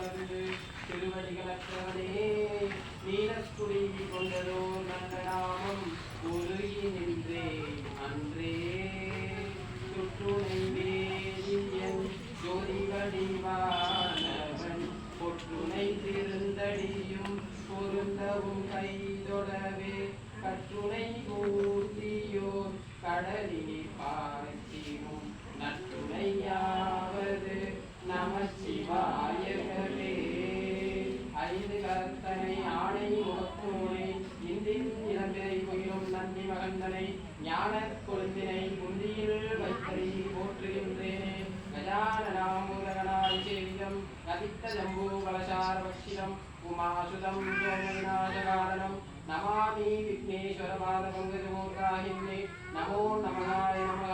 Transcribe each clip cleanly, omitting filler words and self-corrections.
நமது திருவடிகளற்றவனே நீலக்குடி கொண்டதோ நல்ல நாமம் உருகி நின்றே அன்றே சுற்றுனை வேதியன் ஜோதிவடிவானவன் பொற்றுனை திருந்தடியும் பொருந்தவும் கைதொடவே கற்றுனை மூர்த்தியோர் கடலில் பார்த்திடும் நற்றுணையாவது நம சிவாயகவே ஐந்து கரத்தனை ஆணை முகத்தோனை இந்தின் இளம்பிரை உயிரும் நந்தி மகந்தனை ஞான கொழுந்தினை குந்தியில் வைத்தறி போற்றுகின்றேனே கஜானனாமூலகனாய் சேவிதம் கதித்த ஜம்பூ கலசார பக்ஷிதம் உமாசுதம் ஜோமவிநாசகாரணம் நமாமி விக்னேஸ்வர பாதபங்கஜமூர்காஹின்னே நமோ நமகாய நமக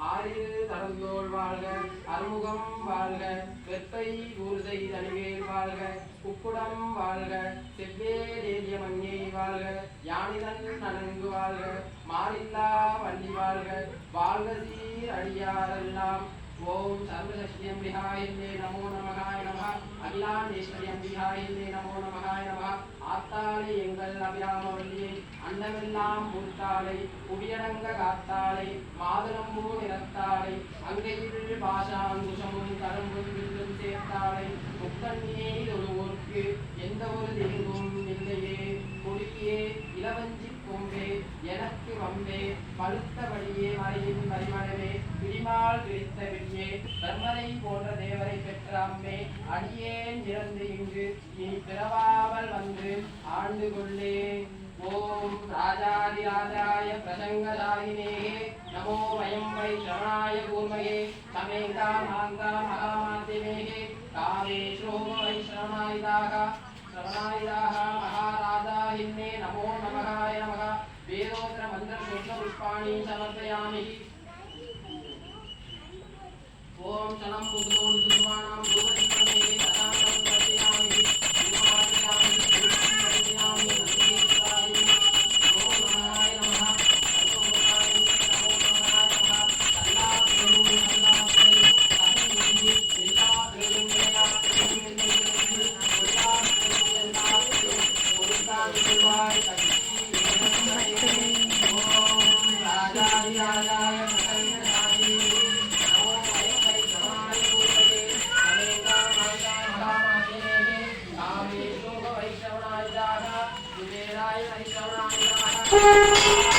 ஆறில் தடந்தோள் வாழ்க அறுமுகம் வாழ்க வெப்பை ஊர்சை தனிவேல் வாழ்க குக்குடம் வாழ்க செவ்வேரிய மஞ்சை வாழ்க யானிதன் நனங்கு வாழ்க மாறில்லா வள்ளி வாழ்க வாழ்க சீர் அடியாரெல்லாம் ஓம் சர்வசக்தியம் விஹாயில்லே நமோ நமகாய நமக அகிலாண்டேஸ்வரியம் விஹாயில்லே நமோ நமகாய நமக ஆத்தாளை எங்கள் அபிராமவல்லியை அன்னமெல்லாம் பூத்தாளை புவியடங்க காத்தாளை மாதுளம்பூ நிறத்தாளை அங்கையில் பாஷாங்குஷமும் கரும்பும் வில்லும் சேர்த்தாளை முக்கண்ணியை ஒருவருக்கு எந்த ஒரு தீங்கும் இல்லையே கொடியே இளவஞ்சி கொம்பே எனக்கு வம்பே பழுத்தபடியே மறையின் பரிமளவே பிடிமால் பிடித்த விடியே தர்மரை போன்ற தேவரை பெற்ற அம்மே அடியேன் இறந்து இங்கு இனி பிறவாமல் வந்து ஆண்டு கொள்ளே ஓம் ராஜாதிராஜாய பிரசங்கசாயினே நமோ வயம் வை சரணாய கூர்மயே சமேகா மாங்கா மகாமாத்திமேகே காமேஷோ வை சரணாயிதாக महाराजाहिन्ने नमो नमः नमः वेदोत्र मंत्र सूक्ष्म पुष्पाणि समर्पयामि ओम शनं बुद्धों सुमानां रूपदीपमे तदानं वर्तयामि रूपमार्पयामि रूपमार्पयामि नमस्काराय ओम नमः नमः नमो नमः अल्लाह प्रभु अल्लाह प्रभु अभी எல்லா தேவர்களையா Thank you.